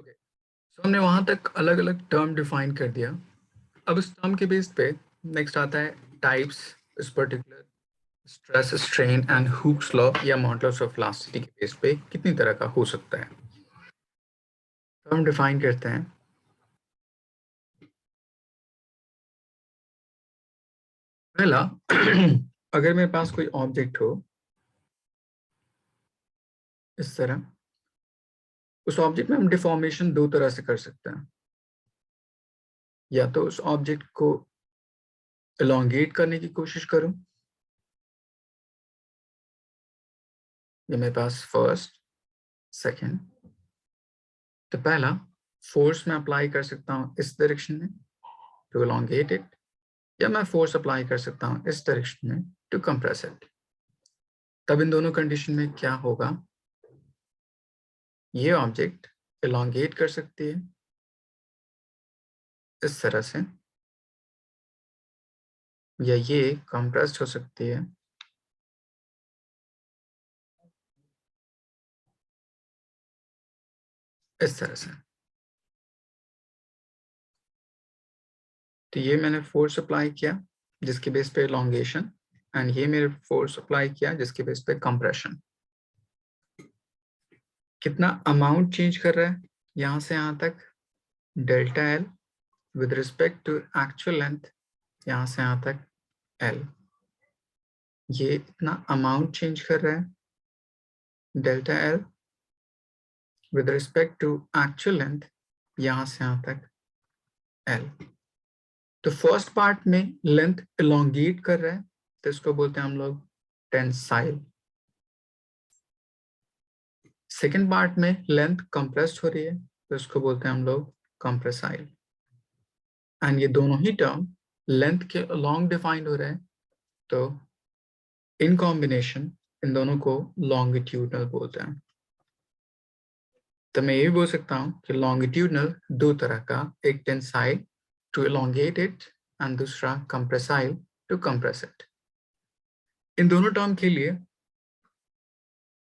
Okay, सो हमने वहां तक अलग अलग टर्म डिफाइन कर दिया। अब इस टर्म के बेस पे नेक्स्ट आता है टाइप्स। इस particular stress strain and Hooke's law या मॉडुलस ऑफ इलास्टिसिटी के बेस पे कितनी तरह का हो सकता है, तो हम डिफाइन करते हैं। पहला अगर मेरे पास कोई ऑब्जेक्ट हो इस तरह, उस ऑब्जेक्ट में हम डिफॉर्मेशन दो तरह से कर सकते हैं। या तो उस ऑब्जेक्ट को एलोंगेट करने की कोशिश करूं, ये मेरे पास फर्स्ट सेकंड, तो पहला फोर्स में अप्लाई कर सकता हूं इस डायरेक्शन में टू एलोंगेट इट, या मैं फोर्स अप्लाई कर सकता हूं इस डायरेक्शन में टू कंप्रेस इट। तब इन दोनों कंडीशन में क्या होगा, ये ऑब्जेक्ट एलोंगेट कर सकती है इस तरह से, या ये कंप्रेस्ड हो सकती है इस तरह से। तो ये मैंने फोर्स अप्लाई किया जिसके बेस पे एलोंगेशन, एंड ये मेरे फोर्स अप्लाई किया जिसके बेस पे कंप्रेशन। कितना अमाउंट चेंज कर रहा है यहां से यहां तक, delta L with respect to actual length यहां से यहां तक एल, ये इतना अमाउंट चेंज कर रहा है delta L with respect to actual length यहां से यहां तक एल। तो फर्स्ट पार्ट में लेंथ एलोंगेट कर रहा है तो इसको बोलते हैं हम लोग टेंसाइल। सेकेंड पार्ट में लेंथ कंप्रेस्ड हो रही है तो इसको बोलते हैं हम लोग कंप्रेसाइल। एंड ये दोनों ही टर्म लेंथ के अलोंग डिफाइंड हो रहे हैं, तो इन कॉम्बिनेशन इन दोनों को लॉन्गिट्यूडनल बोलते हैं। तो मैं ये भी बोल सकता हूँ कि लॉन्गिट्यूडनल दो तरह का, एक tensile to elongate it and दूसरा कंप्रेसाइल टू कंप्रेस इट। इन दोनों टर्म के लिए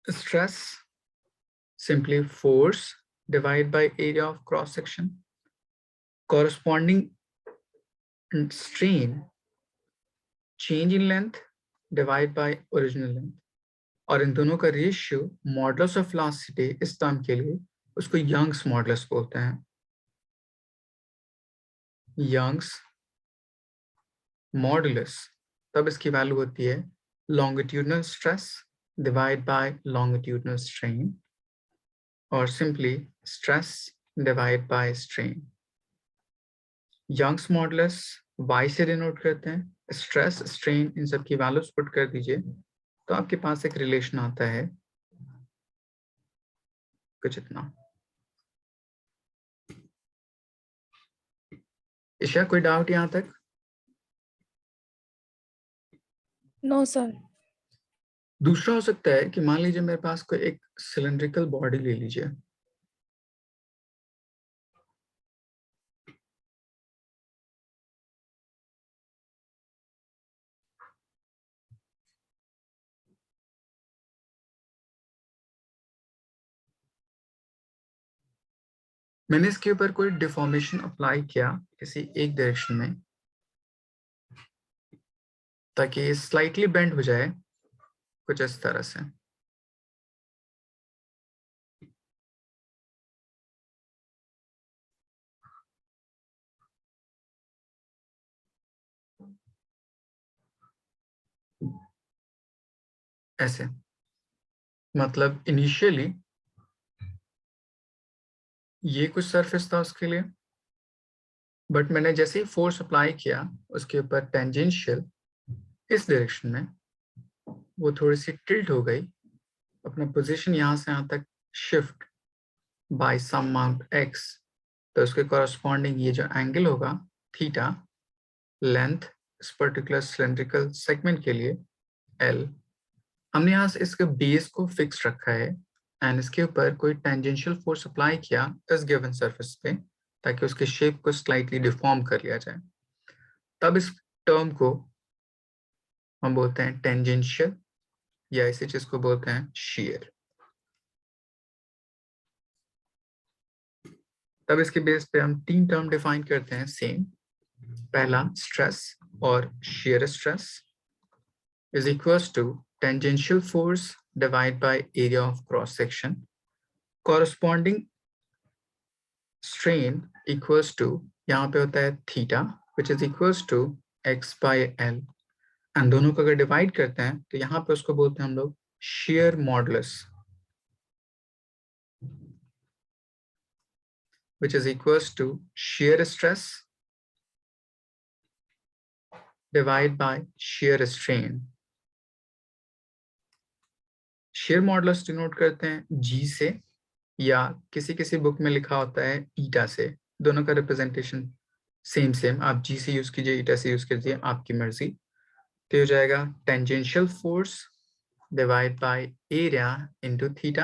stress simply force divided by area of cross section, corresponding strain change in length divided by original length, और इन दोनों का रेशियो मॉडुलस ऑफ इलास्टिसिटी इस term के लिए उसको यंग्स मॉडुलस बोलते हैं। यंग्स मॉडुलस, तब इसकी वैल्यू होती है longitudinal stress divide by longitudinal strain, और simply stress divide by strain. Young's modulus y से डिनोट करते हैं, स्ट्रेस स्ट्रेन इन सब की वैल्यूज पुट कर दीजिए तो आपके पास एक रिलेशन आता है कुछ इतना। ईशा कोई डाउट यहाँ तक? No sir. दूसरा हो सकता है कि मान लीजिए मेरे पास कोई एक सिलेंड्रिकल बॉडी ले लीजिए, मैंने इसके ऊपर कोई डिफॉर्मेशन अप्लाई किया किसी एक डायरेक्शन में ताकि स्लाइटली बेंड हो जाए कुछ इस तरह से। ऐसे मतलब इनिशियली ये कुछ सरफेस था उसके लिए, बट मैंने जैसे ही फोर्स अप्लाई किया उसके ऊपर टेंजेंशियल इस डायरेक्शन में वो थोड़ी सी टिल्ट हो गई, अपना पोजीशन यहाँ से यहाँ तक shift by some amount x, तो उसके कॉरस्पॉन्डिंग ये जो एंगल होगा थीटा, लेंथ इस पर्टिकुलर सिलेंड्रिकल सेगमेंट के लिए एल। हमने यहाँ से इसके बेस को फिक्स रखा है एंड इसके ऊपर कोई टेंजेंशियल फोर्स अप्लाई किया इस गिवन सरफेस पे ताकि उसके शेप को स्लाइटली डिफॉर्म कर लिया जाए। तब इस टर्म को हम बोलते हैं टेंजेंशियल, या इसी चीज को बोलते हैं शेयर। तब इसके बेस पे हम 3 टर्म डिफाइन करते हैं सेम। पहला स्ट्रेस और shear stress is equals to tangential force divided by area of cross section. Corresponding strain equals to, यहाँ पे होता है theta which is equals to x by l, and दोनों को अगर डिवाइड करते हैं तो यहाँ पे उसको बोलते हैं हम लोग shear modulus, which is equals to shear stress divided by shear strain. shear modulus denote करते हैं g से, या किसी किसी बुक में लिखा होता है ईटा से। दोनों का रिप्रेजेंटेशन सेम, आप जी से यूज कीजिए, ईटा से यूज कीजिए, आपकी मर्जी। तो हो जाएगा tangential force divide by area into theta,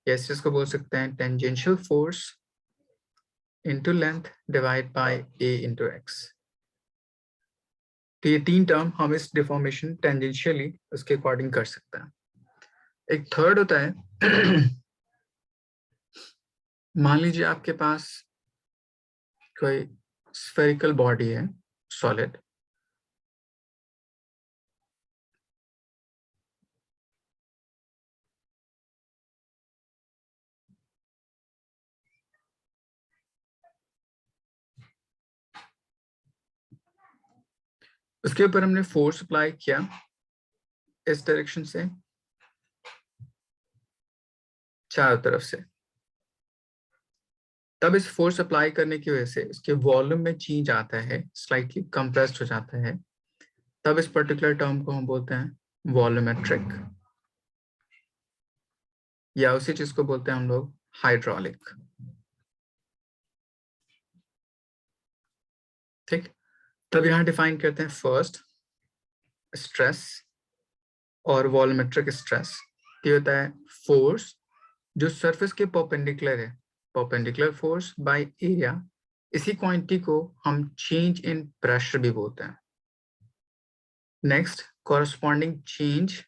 या इसको बोल सकते हैं tangential force into length divide by A into x. तो ये 3 टर्म हम इस डिफॉर्मेशन टेंजेंशियली उसके अकॉर्डिंग कर सकते हैं। एक थर्ड होता है मान लीजिए आपके पास कोई स्फेरिकल बॉडी है, सॉलिड, उसके ऊपर हमने फोर्स अप्लाई किया इस डायरेक्शन से चारों तरफ से। तब इस फोर्स अप्लाई करने की वजह से इसके वॉल्यूम में चेंज आता है, स्लाइटली कंप्रेस्ड हो जाता है। तब इस पर्टिकुलर टर्म को हम बोलते हैं वॉल्यूमेट्रिक, या उसी चीज को बोलते हैं हम लोग हाइड्रोलिक। ठीक, तब यहाँ डिफाइन करते हैं फर्स्ट स्ट्रेस और वॉल्यूमेट्रिक स्ट्रेस। ये होता है फोर्स जो सरफेस के परपेंडिकुलर है, परपेंडिकुलर फोर्स बाय एरिया। इसी क्वांटिटी को हम चेंज इन प्रेशर भी बोलते हैं। नेक्स्ट कॉरस्पॉन्डिंग चेंज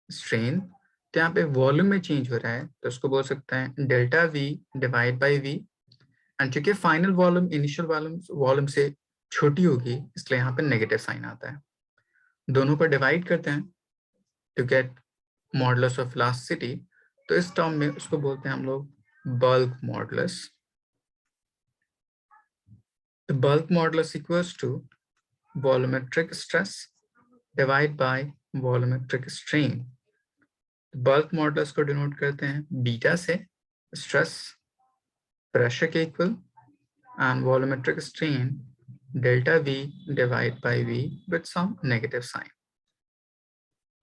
स्ट्रेन, तो यहाँ पे वॉल्यूम में चेंज हो रहा है तो उसको बोल सकते हैं delta V divide by V, and चूंकि फाइनल वॉल्यूम इनिशियल वॉल्यूम से छोटी होगी इसलिए यहाँ पे नेगेटिव साइन आता है। दोनों को डिवाइड करते हैं to get modulus of elasticity, तो इस टर्म में उसको बोलते हैं हम लोग bulk modulus. The bulk modulus equals to volumetric stress divided by volumetric strain. Bulk modulus को डिनोट करते हैं बीटा से, स्ट्रेस प्रेशर के equal, and volumetric strain delta V divide by V with some negative sign.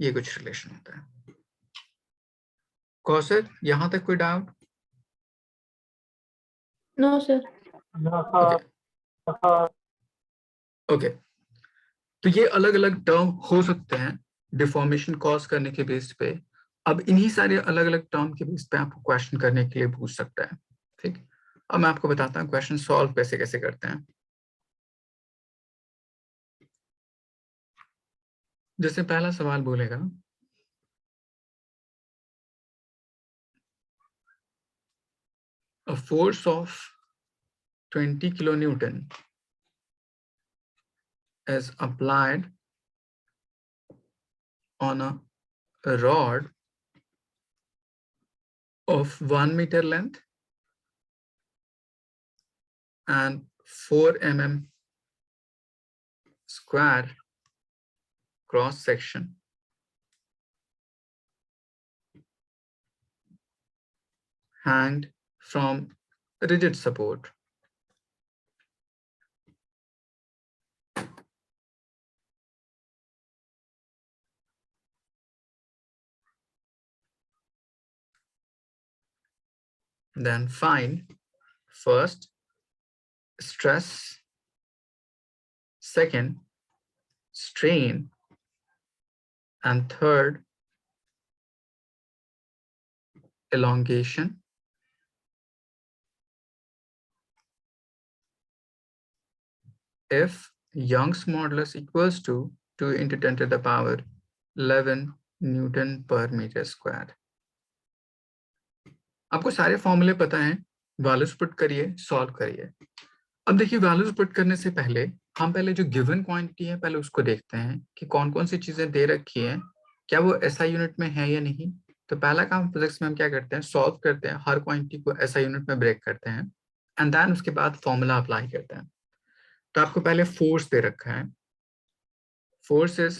ये कुछ relation होता है। कौशल, यहां तक कोई डाउट? No sir. ओके, तो ये अलग अलग टर्म हो सकते हैं डिफॉर्मेशन कॉज करने के बेस पे। अब इन्हीं सारे अलग अलग टर्म के बेस पे आपको क्वेश्चन करने के लिए पूछ सकता है। ठीक, अब मैं आपको बताता हूँ क्वेश्चन सॉल्व कैसे कैसे करते हैं। जैसे पहला सवाल बोलेगा a force of 20 kilonewton is applied on a rod of 1 meter length and 4 mm square cross section hanged from rigid support. Then find first stress, second strain, and third elongation. If Young's modulus equals to 2 into 10 to the power 11 Newton per meter square. आपको सारे फॉर्मूले पता हैं values put करिए, solve करिए। अब देखिए values put करने से पहले हम पहले जो गिवन क्वांटिटी है पहले उसको देखते हैं कि कौन कौन सी चीजें दे रखी है, क्या वो एसआई यूनिट में है या नहीं। तो पहला काम फिजिक्स में हम क्या करते हैं, सॉल्व करते हैं, हर क्वांटिटी को एसआई यूनिट में ब्रेक करते हैं एंड देन उसके बाद फॉर्मूला अप्लाई करते हैं। तो आपको पहले फोर्स दे रखा है, force is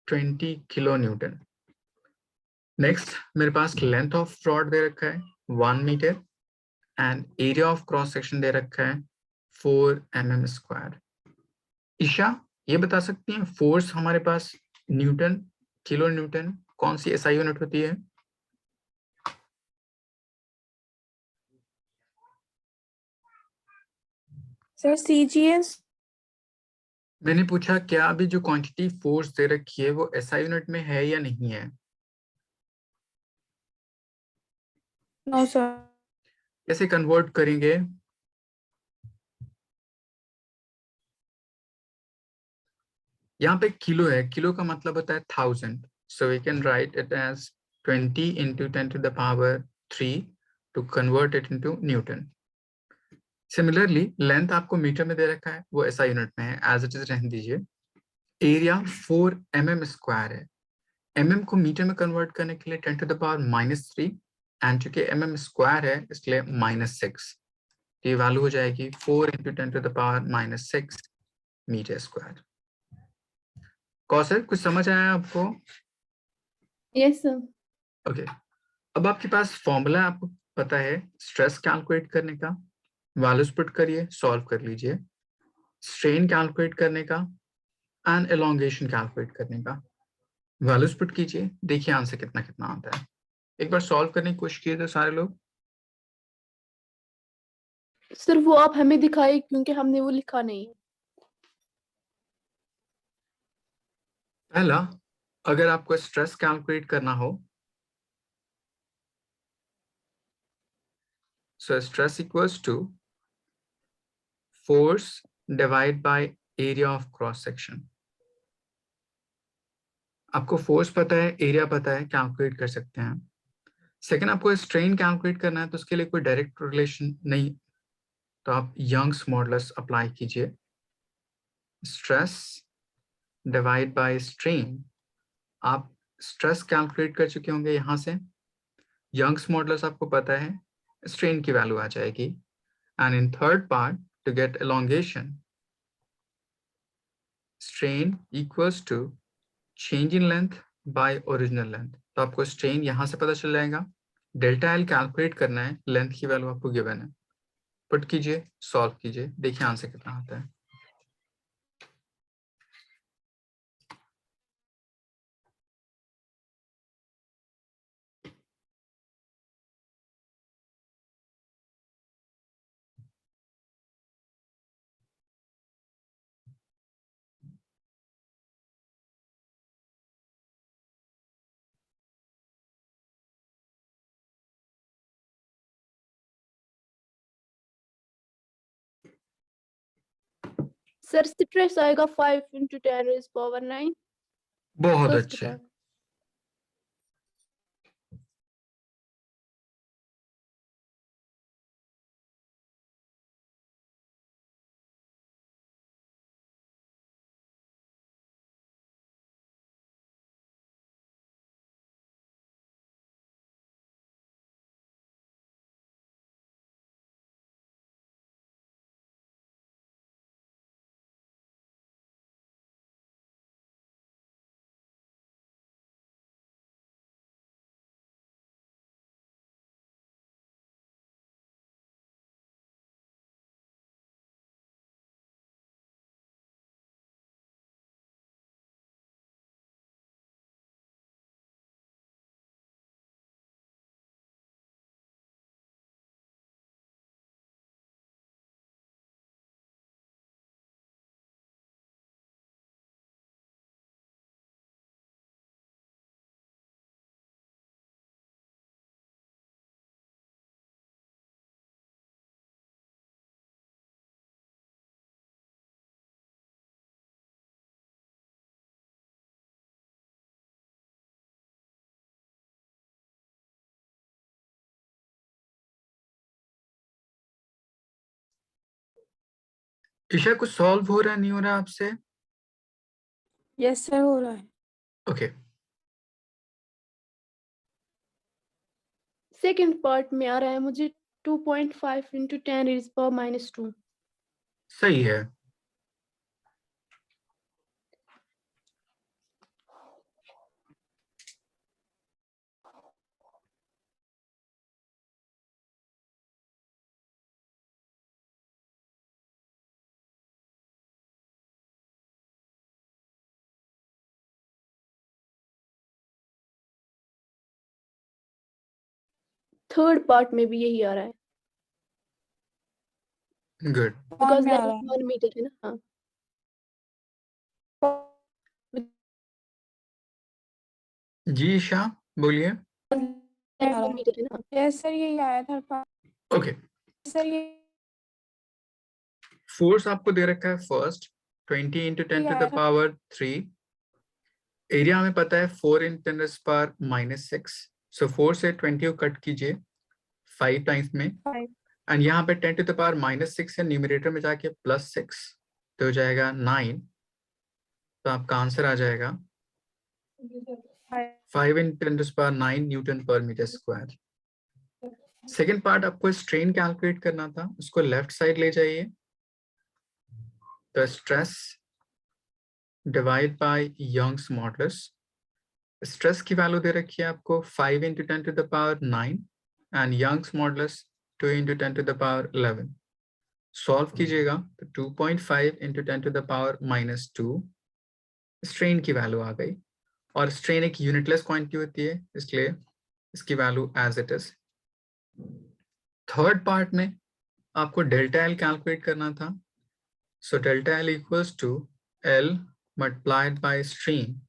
20 kilo newton. Next मेरे पास लेंथ ऑफ रॉड दे रखा है 1 metre and area of cross section दे रखा है 4 mm²। ईशा ये बता सकती हैं फोर्स हमारे पास न्यूटन, किलो न्यूटन, कौन सी एसआई यूनिट होती है? Sir CGS। मैंने पूछा क्या अभी जो क्वांटिटी फोर्स दे रखी है वो एसआई यूनिट में है या नहीं है? No sir. कैसे कन्वर्ट करेंगे? यहाँ पे किलो है, किलो का मतलब होता है 1000, so we can write it as 20 into 10⁻³ to convert it into newton. Similarly length आपको मीटर में दे रखा है, वो एसआई यूनिट में है, एज इट इज रहने दीजिए। एरिया 4 mm² है, mm को मीटर में कन्वर्ट करने के लिए 10⁻³ एंड चूंकि mm² है इसलिए -6, ये वैल्यू हो जाएगी 4 into 10⁻⁻6 मीटर स्क्वायर। कौशल कुछ समझ आया आपको? Yes sir. ओके, अब आपके पास फॉर्मूला आपको पता है स्ट्रेस कैलकुलेट करने का, वैल्यूज पुट करिए, सॉल्व कर लीजिए, स्ट्रेन कैलकुलेट करने का एंड एलोंगेशन कैलकुलेट करने का। वैल्यूज पुट कीजिए, देखिए आंसर कितना कितना आता है। एक बार सॉल्व करने की कोशिश किए थे सारे लोग? सर वो आप हमें दिखाए क्योंकि हमने वो लिखा नहीं है। पहला, अगर आपको स्ट्रेस कैलकुलेट करना हो, so stress equals to force divided by area of cross section। आपको फोर्स पता है, एरिया पता है, कैलकुलेट कर सकते हैं। सेकंड, आपको स्ट्रेन कैलकुलेट करना है तो उसके लिए कोई डायरेक्ट रिलेशन नहीं, तो आप यंग्स मॉडुलस अप्लाई कीजिए, स्ट्रेस डिवाइड बाय स्ट्रेन। आप स्ट्रेस कैलकुलेट कर चुके होंगे, यहां से यंग्स मॉडुलस आपको पता है, स्ट्रेन की वैल्यू आ जाएगी। And in third part, to get elongation, strain equals to change in length by original length. तो आपको स्ट्रेन यहां से पता चल जाएगा, डेल्टा एल कैलकुलेट करना है, लेंथ की वैल्यू आपको गिवन है, पुट कीजिए, सॉल्व कीजिए, देखिए आंसर कितना आता है। सर स्ट्रेस आएगा 5 × 10⁻⁹ बहुत फर्स्ट अच्छे। पार्ट। ईशा कुछ सॉल्व हो रहा है, नहीं हो रहा आपसे? Yes, sir, हो रहा है. ओके सेकंड पार्ट में आ रहा है मुझे 2.5 into 10 raised power minus 2. सही है. थर्ड पार्ट में भी यही आ रहा है गुड. बिकॉज में आ दैट रहा इज 1 मीटर है ना. हाँ जी ईशा बोलिए. दैट 1 मीटर है ना. Yes, sir, यही आया था part. ओके Sir, ये फोर्स आपको दे रखा है first 20 into 10 to the power 3. Area हमें पता है 4 into 10 raised power minus 6. सो 4 से 20 को कट कीजिए 5 टाइम्स में. 5. एंड यहाँ पे 10 to the power minus 6 है, न्यूमरेटर में जाके प्लस 6 तो हो जाएगा 9. तो आपका आंसर आ जाएगा 5 into 10 to the power 9 newton पर मीटर स्क्वायर. सेकेंड पार्ट आपको स्ट्रेन कैलकुलेट करना था, उसको लेफ्ट साइड ले जाइए. तो stress divide by Young's modulus. Stress की वैल्यू दे रखी है आपको 5 into 10 to the power 9 and Young's modulus 2 into 10 to the power 11. Solve कीजिएगा तो 2.5 into 10 to the power minus 2 strain की वैल्यू आ गई. और स्ट्रेन एक यूनिटलेस क्वांटिटी होती है, इसलिए इसकी value as it is. Third part में आपको डेल्टा एल कैलकुलेट करना था. So delta L equals to L multiplied by strain.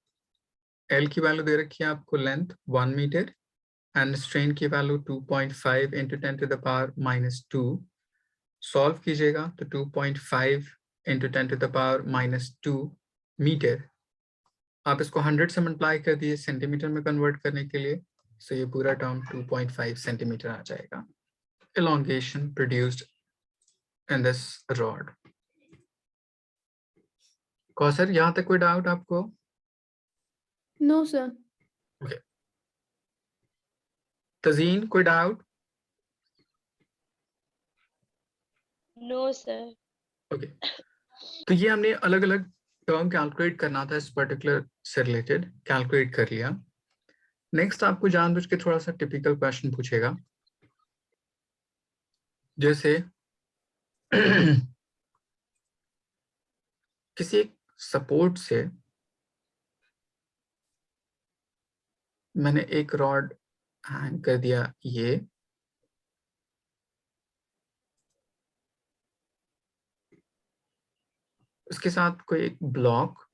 L की वैल्यू दे रखी है आपको लेंथ 1 मीटर एंड स्ट्रेन की value 2.5 into 10 to the power minus 2. Solve कीजिएगा तो 2.5 into 10 to the power minus 2 metre. आप इसको 100 से मल्टीप्लाई कर दिए सेंटीमीटर में कन्वर्ट करने के लिए. सो ये पूरा टर्म 2.5 सेंटीमीटर आ जाएगा. elongation produced in this rod. Kausar यहाँ तक कोई डाउट आपको? No sir. ओके तजीन कोई डाउट? No sir. ओके तो ये हमने अलग अलग टर्म कैलकुलेट करना था, इस पर्टिकुलर से रिलेटेड कैलकुलेट कर लिया. नेक्स्ट आपको जानबूझ के थोड़ा सा टिपिकल क्वेश्चन पूछेगा, जैसे किसी एक सपोर्ट से मैंने एक रॉड हैंग कर दिया, ये उसके साथ कोई एक ब्लॉक,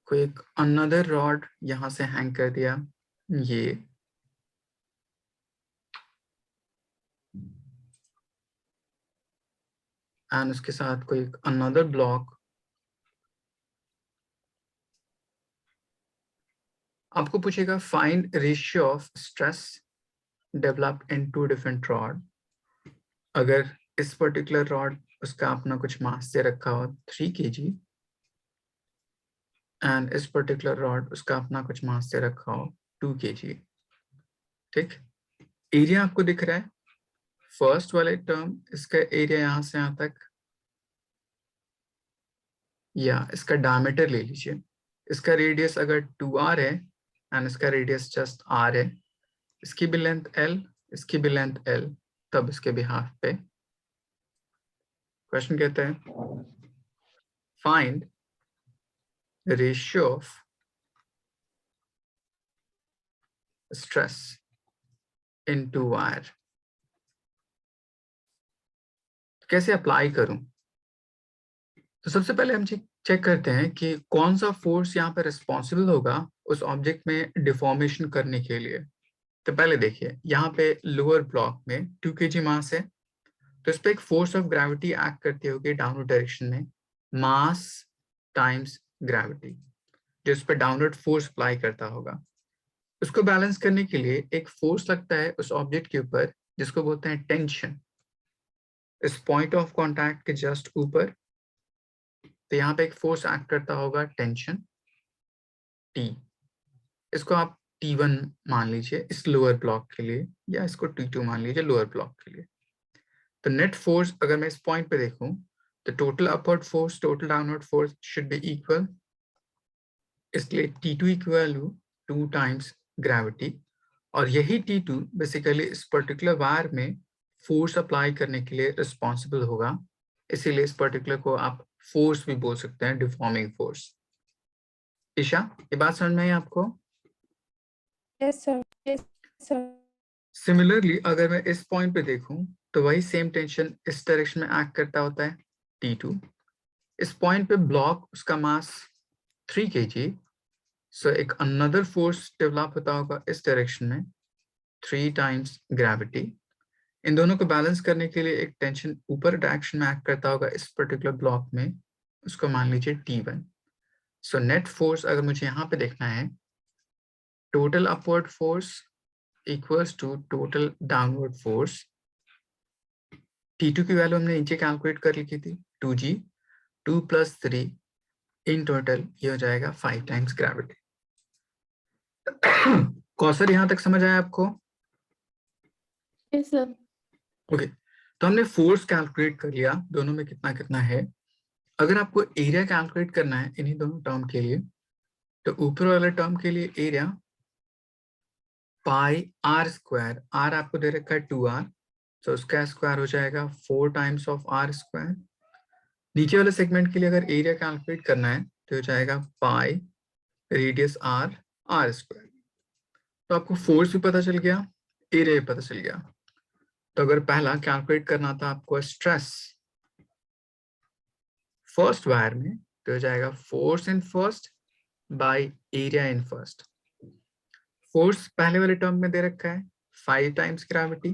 कोई एक अनदर रॉड यहां से हैंग कर दिया, ये एंड उसके साथ कोई एक अनदर ब्लॉक. आपको पूछेगा find ratio of stress developed in two different rod. अगर इस पर्टिकुलर रॉड उसका अपना कुछ मास से रखा हो 3 kg एंड इस पर्टिकुलर रॉड उसका अपना कुछ मास से रखा हो 2 kg. ठीक, एरिया आपको दिख रहा है. फर्स्ट वाले टर्म इसका एरिया यहां से यहां तक, या इसका डायमीटर ले लीजिए. इसका रेडियस अगर 2r है एंड इसका रेडियस जस्ट r है, इसकी भी लेंथ l, इसकी भी लेंथ l, तब इसके बिहाफ पे क्वेश्चन कहते हैं find ratio of stress into wire. कैसे अप्लाई करूं? तो सबसे पहले हम चेक करते हैं कि कौन सा फोर्स यहाँ पे रिस्पॉन्सिबल होगा उस ऑब्जेक्ट में डिफॉर्मेशन करने के लिए. तो पहले देखिए यहाँ पे लोअर ब्लॉक में 2 kg मास है, तो इस पे एक फोर्स ऑफ ग्रेविटी एक्ट करती होगी डाउनवर्ड डायरेक्शन में, मास टाइम्स ग्रेविटी, जो इस पे डाउनवर्ड फोर्स अप्लाई करता होगा. उसको बैलेंस करने के लिए एक फोर्स लगता है उस ऑब्जेक्ट के ऊपर जिसको बोलते हैं टेंशन, इस पॉइंट ऑफ कांटेक्ट के जस्ट ऊपर। तो यहाँ पे एक फोर्स एक्ट करता होगा टेंशन T, इसको आप T1 मान लीजिए इस लोअर ब्लॉक के लिए, या इसको T2 मान लीजिए लोअर ब्लॉक के लिए। तो नेट फोर्स अगर मैं इस पॉइंट पे देखूं तो total upward force total downward force should be equal, इसलिए T2 equal to 2 times gravity, और यही T2 बेसिकली इस पर्टिकुलर वायर में फोर्स अप्लाई करने के लिए रिस्पॉन्सिबल होगा, इसीलिए इस पर्टिकुलर को आप फोर्स भी बोल सकते हैं, डिफॉर्मिंग फोर्स। ईशा, ये बात समझ में आई आपको? Yes sir, yes sir. Similarly अगर मैं इस पॉइंट पे देखूं तो वही सेम टेंशन इस डायरेक्शन में एक्ट करता होता है T2। इस पॉइंट पे ब्लॉक उसका मास 3 kg, सो एक अनदर फोर्स डेवलप होता होगा इस डायरेक्शन में 3 टाइम्स ग्रेविटी। इन दोनों को बैलेंस करने के लिए एक टेंशन ऊपर डायरेक्शन में एक्ट करता होगा इस पर्टिकुलर ब्लॉक में, उसको मान लीजिए T1। सो नेट फोर्स अगर मुझे यहाँ पे देखना है, total upward force equals to total downward force. T2 की वैल्यू हमने नीचे कैलकुलेट कर लिखी थी 2G, 2 + 3 इन टोटल ये हो जाएगा 5 टाइम्स ग्रेविटी। कौशल यहाँ तक समझ आया आपको? Yes, sir. ओके, तो हमने फोर्स कैलकुलेट कर लिया दोनों में कितना कितना है। अगर आपको एरिया कैलकुलेट करना है इन्हीं दोनों टर्म के लिए, तो ऊपर वाले टर्म के लिए area pi r square, r आपको दे रखा है 2r, तो उसका स्क्वायर हो जाएगा 4 टाइम्स ऑफ r स्क्वायर। नीचे वाले सेगमेंट के लिए अगर एरिया कैलकुलेट करना है तो हो जाएगा पाई रेडियस r स्क्वायर। तो आपको फोर्स भी पता चल गया, एरिया भी पता चल गया। तो अगर पहला कैलकुलेट करना था आपको स्ट्रेस फर्स्ट वायर में, तो हो जाएगा force in first by area in first. Force पहले वाले टर्म में दे रखा है 5 टाइम्स ग्रेविटी,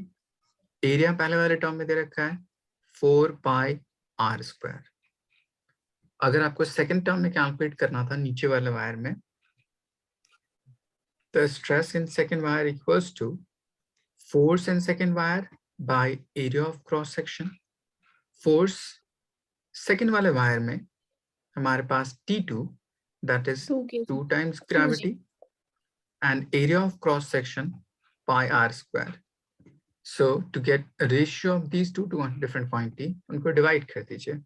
एरिया पहले वाले टर्म में दे रखा है 4 पाई r स्क्वायर। अगर आपको सेकंड टर्म में कैलकुलेट करना था नीचे वाले वायर में, तो stress in second wire equals to force in second wire by area of cross section. Force second वाले वायर में हमारे पास T2 that is 2 kg. 2 times gravity and area of cross section pi r square. So to get a ratio of these two to one different quantity, उनको divide कर दीजिए।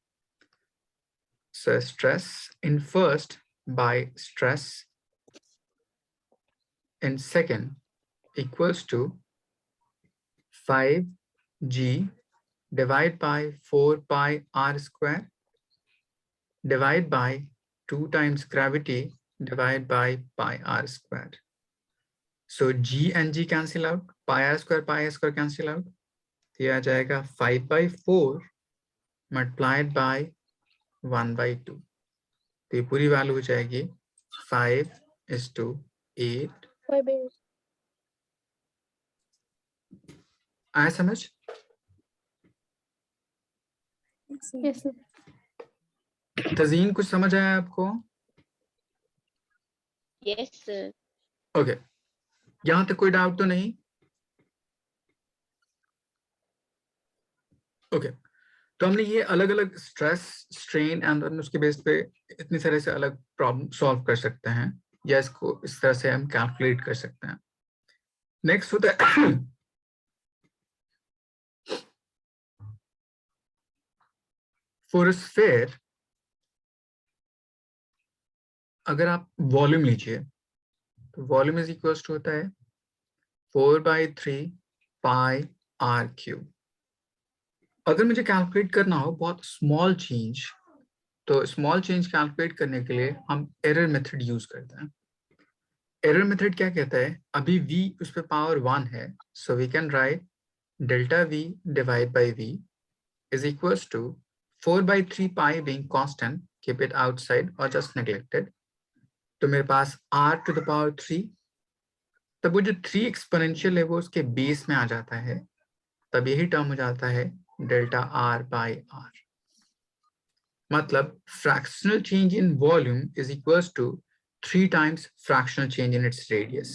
So stress in first by stress in second equals to 5g divided by 4 pi r square divided by 2 times gravity divided by pi r square. So g and g cancel out, pi r square cancel out. तो ये आ जाएगा 5/4 multiplied by 1/2। तो ये पूरी value हो जाएगी 5:8। Bye-bye. आया समझ? Yes, sir. तज़ीन कुछ समझ आया आपको? Yes, sir. ओके, यहाँ तक कोई डाउट तो नहीं? ओके, तो हमने ये अलग अलग स्ट्रेस स्ट्रेन एंड उसके बेस पे इतनी तरह से अलग प्रॉब्लम सॉल्व कर सकते हैं, या इसको इस तरह से हम कैलकुलेट कर सकते हैं। नेक्स्ट होता है फॉर अ स्फीयर, अगर आप वॉल्यूम लीजिए तो वॉल्यूम इज इक्वल्स टू होता है 4/3 पाई r क्यूब। अगर मुझे कैलकुलेट करना हो बहुत स्मॉल चेंज, तो स्मॉल चेंज कैलकुलेट करने के लिए हम एरर मेथड यूज करते हैं। एरर मेथड क्या कहता है, अभी v उस पर पावर 1 है, so we can write delta v divide by v is equals to 4/3 pi being constant, keep it outside और जस्ट नेग्लेक्टेड। तो मेरे पास r⁻3, तब वो जो 3 एक्सपोनेंशियल है वो उसके बेस में आ जाता है, तब यही टर्म हो जाता है डेल्टा r/r। मतलब fractional change in volume is equals to 3 times fractional change in its radius.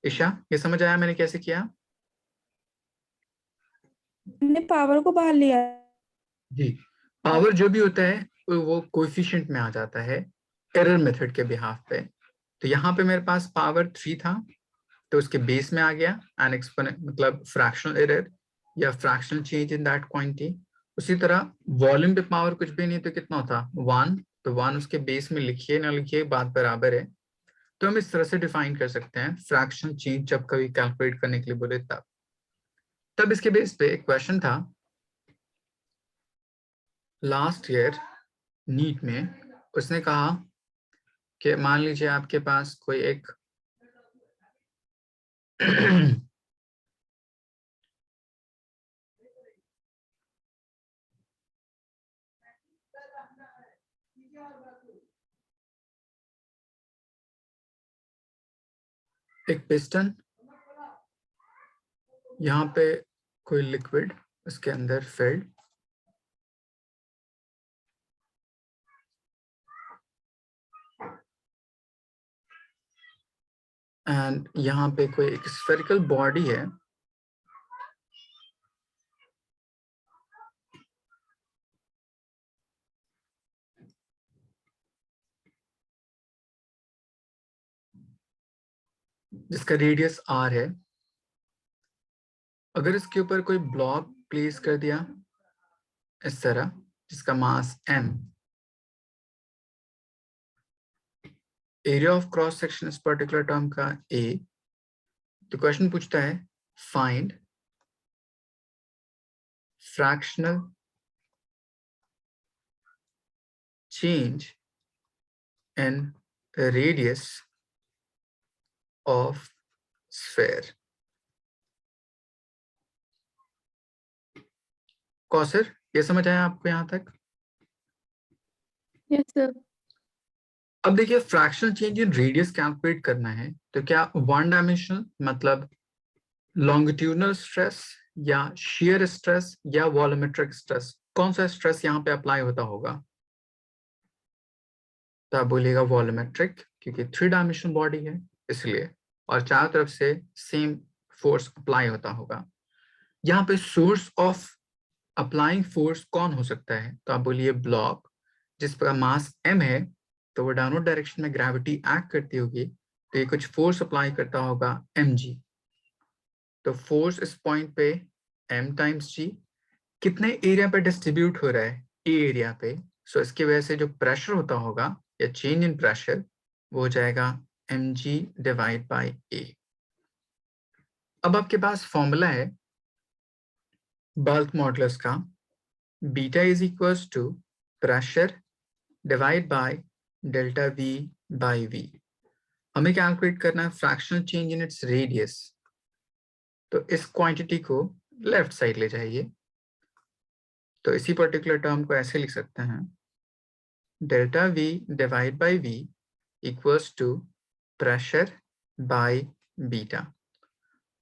Isha, ये समझ आया मैंने कैसे किया? हमने पावर को बाहर लिया। जी, पावर जो भी होता है वो कोएफिशिएंट में आ जाता है एरर मेथड के बिहाफ पे। तो यहाँ पे मेरे पास पावर 3 था, तो उसके बेस में आ गया एन एक्सपोनेंट, मतलब फ्रैक्शनल एरर या fractional change in that quantity. उसी तरह वॉल्यूम पे पावर कुछ भी नहीं तो कितना होता, 1, तो 1 उसके बेस में लिखिए ना लिखिए बात बराबर है। तो हम इस तरह से डिफाइन कर सकते हैं फ्रैक्शनल चेंज जब कभी कैलकुलेट करने के लिए बोले तब इसके बेस पे एक क्वेश्चन था लास्ट ईयर नीट में। उसने कहा कि मान लीजिए आपके पास कोई एक एक पिस्टन, यहाँ पे कोई लिक्विड उसके अंदर फिल्ड, एंड यहाँ पे कोई एक स्फेरिकल बॉडी है जिसका रेडियस r है। अगर इसके ऊपर कोई ब्लॉक प्लेस कर दिया इस तरह जिसका मास m, area of cross section इस पर्टिकुलर टर्म का a, तो क्वेश्चन पूछता है find fractional change in radius of sphere. Kausar, ये समझ आया आपको यहाँ तक? Yes, sir. अब देखिए फ्रैक्शनल चेंज इन रेडियस कैलकुलेट करना है तो क्या वन डायमेंशनल मतलब लॉन्गिट्यूडनल स्ट्रेस या shear स्ट्रेस या वॉल्यूमेट्रिक स्ट्रेस, कौन सा स्ट्रेस यहाँ पे अप्लाई होता होगा? तो आप बोलिएगा वॉल्यूमेट्रिक, क्योंकि 3 डायमेंशनल बॉडी है इसलिए, और चारों तरफ से सेम फोर्स अप्लाई होता होगा। यहाँ पे सोर्स ऑफ अप्लाइंग फोर्स कौन हो सकता है? तो आप बोलिए ब्लॉक, जिस पर मास m है, तो वो डाउनवर्ड डायरेक्शन में ग्रेविटी एक्ट करती होगी, तो ये कुछ फोर्स अप्लाई करता होगा mg। तो फोर्स इस पॉइंट पे m टाइम्स g, कितने एरिया पे डिस्ट्रीब्यूट हो रहा है? ए एरिया पे। सो इसकी वजह से जो प्रेशर होता होगा या चेंज इन प्रेशर वो हो जाएगा mg डिवाइड बाय a। अब आपके पास फॉर्मूला है बल्क मॉडुलस का, beta is equals to pressure divide by delta v by v। हमें कैलकुलेट करना है fractional change in its radius, तो इस क्वांटिटी को लेफ्ट साइड ले जाइए। तो इसी पर्टिकुलर टर्म को ऐसे लिख सकते हैं delta v divide by v equals to pressure by beta.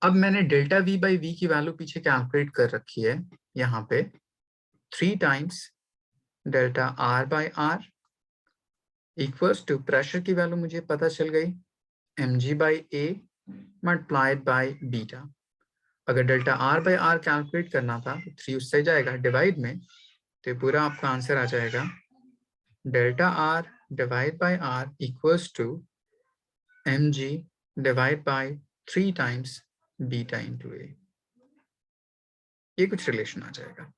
अब मैंने डेल्टा v बाई v की वैल्यू पीछे कैलकुलेट कर रखी है यहाँ पे 3 times delta r by r equals to pressure की वैल्यू मुझे पता चल गई mg by a multiplied by beta. अगर delta r by r calculate करना था तो 3 उससे जाएगा डिवाइड में, तो पूरा आपका आंसर आ जाएगा delta r divide by r equals to mg divide by 3 times beta into A. ये कुछ रिलेशन आ जाएगा।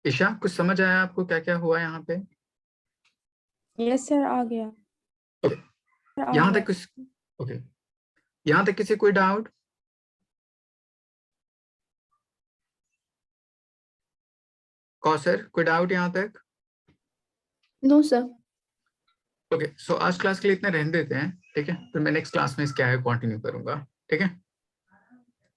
ईशा, कुछ समझ आया आपको क्या क्या हुआ यहाँ पे? यस सर, आ गया। ओके, यहाँ तक कुछ, ओके, यहाँ तक किसी कोई डाउट? कौसर, कोई डाउट यहाँ तक? No, sir. ओके, सो आज क्लास के लिए इतने रहने देते हैं, ठीक है? फिर मैं नेक्स्ट क्लास में इसके आगे कंटिन्यू करूंगा, ठीक है?